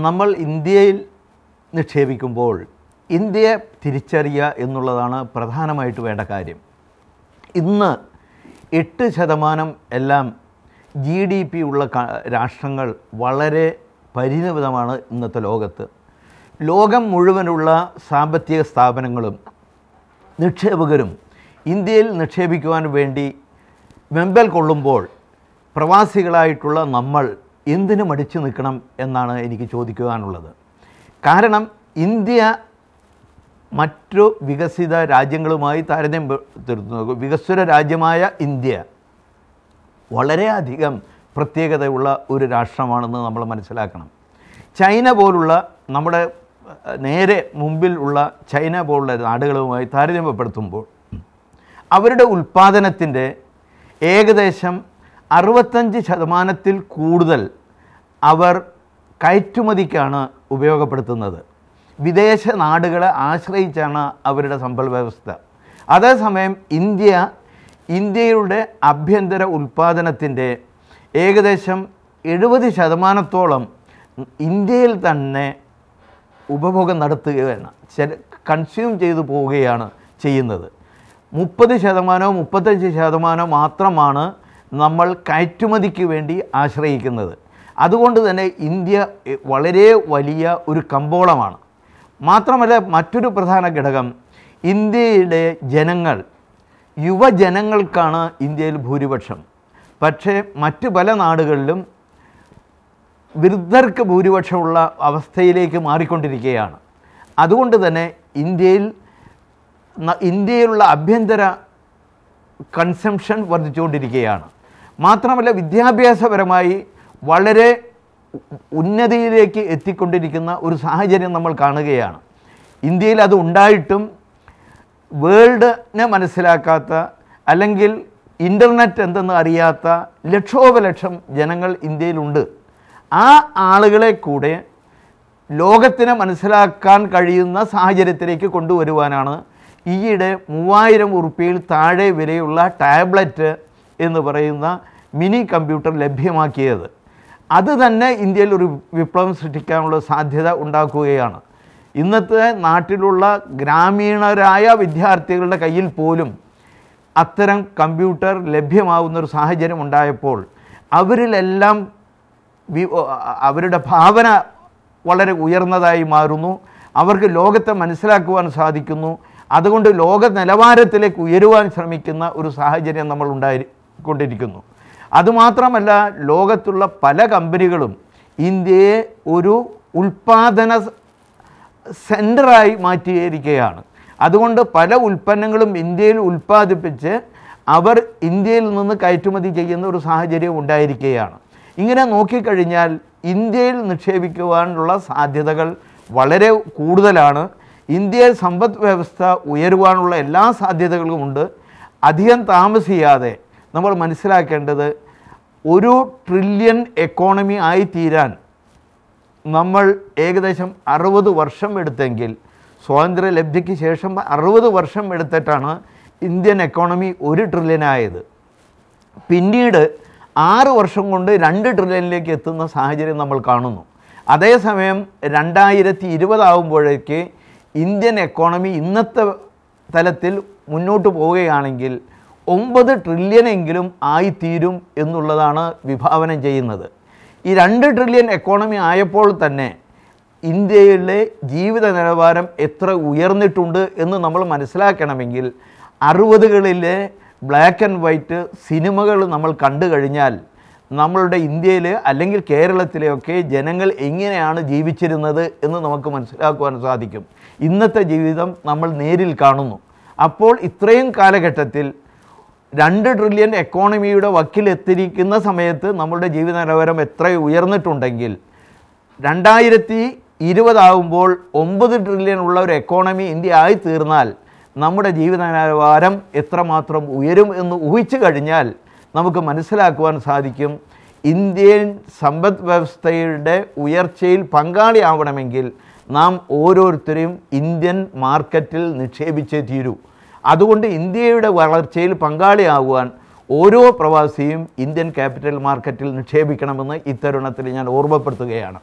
നമ്മൾ ഇന്ത്യയിൽ നിക്ഷേപിക്കുമ്പോൾ ഇന്ത്യയെ തിരിച്ചറിയുക എന്നുള്ളതാണ് പ്രധാനമായിട്ട് വേണ്ട കാര്യം. ഇന്ന് 8% എല്ലാം GDP ഉള്ള രാഷ്ട്രങ്ങൾ വളരെ പരിമിതമാണ് ഇന്നത്തെ ലോകത്ത്. ലോകം മുഴുവനുള്ള സാമ്പത്തിക സ്ഥാപനങ്ങളും നിക്ഷേപകരും ഇന്ത്യയിൽ നിക്ഷേപിക്കുവാൻ വേണ്ടി വെമ്പൽ കൊള്ളുമ്പോൾ പ്രവാസികളായിട്ടുള്ള നമ്മൾ എന്തിനു മടിച്ചു നിൽക്കണം എന്നാണ് എനിക്ക് ചോദിക്കുവാനുള്ളത്. കാരണം ഇന്ത്യ മറ്റു വികസിത രാജ്യങ്ങളുമായി താരതമ്യപ്പെടുത്തുന്നു. വികസ്വര രാജ്യമായ ഇന്ത്യ വളരെയധികം പ്രത്യേകതയുള്ള ഒരു രാഷ്ട്രമാണെന്ന് നമ്മൾ മനസ്സിലാക്കണം. ചൈന പോലുള്ള നമ്മുടെ നേരെ മുമ്പിൽ ഉള്ള ചൈന പോലുള്ള നാടുകളുമായി താരതമ്യപ്പെടുത്തുമ്പോൾ അവരുടെ ഉൽപ്പാദനത്തിൻ്റെ ഏകദേശം 65% കൂടുതൽ അവർ കയറ്റുമതിക്കാണ് ഉപയോഗപ്പെടുത്തുന്നത്. വിദേശ നാടുകളെ ആശ്രയിച്ചാണ് അവരുടെ സമ്പദ് വ്യവസ്ഥ. അതേസമയം ഇന്ത്യയുടെ ആഭ്യന്തര ഉൽപ്പാദനത്തിൻ്റെ ഏകദേശം 70%-ഓളം ഇന്ത്യയിൽ തന്നെ ഉപഭോഗം നടത്തുകയാണ്, കൺസ്യൂം ചെയ്തു പോവുകയാണ് ചെയ്യുന്നത്. 30%-35% മാത്രമാണ് നമ്മൾ കയറ്റുമതിക്ക് വേണ്ടി ആശ്രയിക്കുന്നത്. അതുകൊണ്ട് തന്നെ ഇന്ത്യ വളരെ വലിയ ഒരു കമ്പോളമാണ്. മാത്രമല്ല, മറ്റൊരു പ്രധാന ഘടകം, ഇന്ത്യയിലെ ജനങ്ങൾ, യുവജനങ്ങൾക്കാണ് ഇന്ത്യയിൽ ഭൂരിപക്ഷം. പക്ഷേ മറ്റു പല നാടുകളിലും വൃദ്ധർക്ക് ഭൂരിപക്ഷമുള്ള അവസ്ഥയിലേക്ക് മാറിക്കൊണ്ടിരിക്കുകയാണ്. അതുകൊണ്ട് തന്നെ ഇന്ത്യയിലുള്ള ആഭ്യന്തര കൺസംഷൻ വർദ്ധിച്ചുകൊണ്ടിരിക്കുകയാണ്. മാത്രമല്ല, വിദ്യാഭ്യാസപരമായി വളരെ ഉന്നതിയിലേക്ക് എത്തിക്കൊണ്ടിരിക്കുന്ന ഒരു സാഹചര്യം നമ്മൾ കാണുകയാണ്. ഇന്ത്യയിൽ അത് ഉണ്ടായിട്ടും വേൾഡിനെ മനസ്സിലാക്കാത്ത, അല്ലെങ്കിൽ ഇൻ്റർനെറ്റ് എന്തെന്ന് അറിയാത്ത ലക്ഷോപലക്ഷം ജനങ്ങൾ ഇന്ത്യയിലുണ്ട്. ആ ആളുകളെ കൂടെ ലോകത്തിനെ മനസ്സിലാക്കാൻ കഴിയുന്ന സാഹചര്യത്തിലേക്ക് കൊണ്ടുവരുവാനാണ് ഈയിടെ 3000 ഉറുപ്പികയിൽ താഴെ വിലയുള്ള ടാബ്ലറ്റ് എന്ന് പറയുന്ന മിനി കമ്പ്യൂട്ടർ ലഭ്യമാക്കിയത്. അത് തന്നെ ഇന്ത്യയിൽ ഒരു വിപ്ലവം സൃഷ്ടിക്കാനുള്ള സാധ്യത ഉണ്ടാക്കുകയാണ്. ഇന്നത്തെ നാട്ടിലുള്ള ഗ്രാമീണരായ വിദ്യാർത്ഥികളുടെ കയ്യിൽ പോലും അത്തരം കമ്പ്യൂട്ടർ ലഭ്യമാവുന്നൊരു സാഹചര്യം ഉണ്ടായപ്പോൾ അവരിലെല്ലാം അവരുടെ ഭാവന വളരെ ഉയർന്നതായി മാറുന്നു. അവർക്ക് ലോകത്തെ മനസ്സിലാക്കുവാൻ സാധിക്കുന്നു. അതുകൊണ്ട് ലോക നിലവാരത്തിലേക്ക് ഉയരുവാൻ ശ്രമിക്കുന്ന ഒരു സാഹചര്യം നമ്മൾ ഉണ്ടായിക്കൊണ്ടിരിക്കുന്നു. അതുമാത്രമല്ല, ലോകത്തുള്ള പല കമ്പനികളും ഇന്ത്യയെ ഒരു ഉൽപ്പാദന സെൻറ്ററായി മാറ്റിയിരിക്കുകയാണ്. അതുകൊണ്ട് പല ഉൽപ്പന്നങ്ങളും ഇന്ത്യയിൽ ഉൽപ്പാദിപ്പിച്ച് അവർ ഇന്ത്യയിൽ നിന്ന് കയറ്റുമതി ചെയ്യുന്ന ഒരു സാഹചര്യം ഉണ്ടായിരിക്കുകയാണ്. ഇങ്ങനെ നോക്കിക്കഴിഞ്ഞാൽ ഇന്ത്യയിൽ നിക്ഷേപിക്കുവാനുള്ള സാധ്യതകൾ വളരെ കൂടുതലാണ്. ഇന്ത്യയിൽ സമ്പദ് വ്യവസ്ഥ ഉയരുവാനുള്ള എല്ലാ സാധ്യതകളുമുണ്ട്. അധികം താമസിയാതെ നമ്മൾ മനസ്സിലാക്കേണ്ടത്, 1 ട്രില്യൺ എക്കോണമി ആയിത്തീരാൻ നമ്മൾ ഏകദേശം 60 വർഷം എടുത്തെങ്കിൽ, സ്വാതന്ത്ര്യ ലബ്ധിക്ക് ശേഷം 60 വർഷം എടുത്തിട്ടാണ് ഇന്ത്യൻ എക്കോണമി 1 ട്രില്യൺ ആയത്. പിന്നീട് 6 വർഷം കൊണ്ട് 2 ട്രില്യണിലേക്ക് എത്തുന്ന സാഹചര്യം നമ്മൾ കാണുന്നു. അതേസമയം 2020 ആകുമ്പോഴേക്ക് ഇന്ത്യൻ എക്കോണമി ഇന്നത്തെ തലത്തിൽ മുന്നോട്ട് പോവുകയാണെങ്കിൽ 9 ട്രില്യണെങ്കിലും ആയിത്തീരും എന്നുള്ളതാണ് വിഭാവനം ചെയ്യുന്നത്. ഈ 2 ട്രില്യൺ എക്കോണമി ആയപ്പോൾ തന്നെ ഇന്ത്യയിലെ ജീവിത നിലവാരം എത്ര ഉയർന്നിട്ടുണ്ട് എന്ന് നമ്മൾ മനസ്സിലാക്കണമെങ്കിൽ 60കളിലെ ബ്ലാക്ക് ആൻഡ് വൈറ്റ് സിനിമകൾ നമ്മൾ കണ്ടു കഴിഞ്ഞാൽ നമ്മളുടെ ഇന്ത്യയിൽ അല്ലെങ്കിൽ കേരളത്തിലെയൊക്കെ ജനങ്ങൾ എങ്ങനെയാണ് ജീവിച്ചിരുന്നത് എന്ന് നമുക്ക് മനസ്സിലാക്കുവാൻ സാധിക്കും. ഇന്നത്തെ ജീവിതം നമ്മൾ നേരിൽ കാണുന്നു. അപ്പോൾ ഇത്രയും കാലഘട്ടത്തിൽ 2 ട്രില്യൺ എക്കോണമിയുടെ വക്കിലെത്തിയിരിക്കുന്ന സമയത്ത് നമ്മളുടെ ജീവിത നിലവാരം എത്ര ഉയർന്നിട്ടുണ്ടെങ്കിൽ 2020 ആകുമ്പോൾ 9 ട്രില്യൺ ഉള്ള ഒരു എക്കോണമി ഇന്ത്യ ആയിത്തീർന്നാൽ നമ്മുടെ ജീവിത നിലവാരം എത്രമാത്രം ഉയരും എന്ന് ഊഹിച്ചു കഴിഞ്ഞാൽ നമുക്ക് മനസ്സിലാക്കുവാൻ സാധിക്കും. ഇന്ത്യൻ സമ്പദ് വ്യവസ്ഥയുടെ ഉയർച്ചയിൽ പങ്കാളിയാവണമെങ്കിൽ നാം ഓരോരുത്തരും ഇന്ത്യൻ മാർക്കറ്റിൽ നിക്ഷേപിച്ചേ തീരൂ. അതുകൊണ്ട് ഇന്ത്യയുടെ വളർച്ചയിൽ പങ്കാളിയാകുവാൻ ഓരോ പ്രവാസിയും ഇന്ത്യൻ ക്യാപിറ്റൽ മാർക്കറ്റിൽ നിക്ഷേപിക്കണമെന്ന് ഇത്തരുണത്തിൽ ഞാൻ ഓർമ്മപ്പെടുത്തുകയാണ്.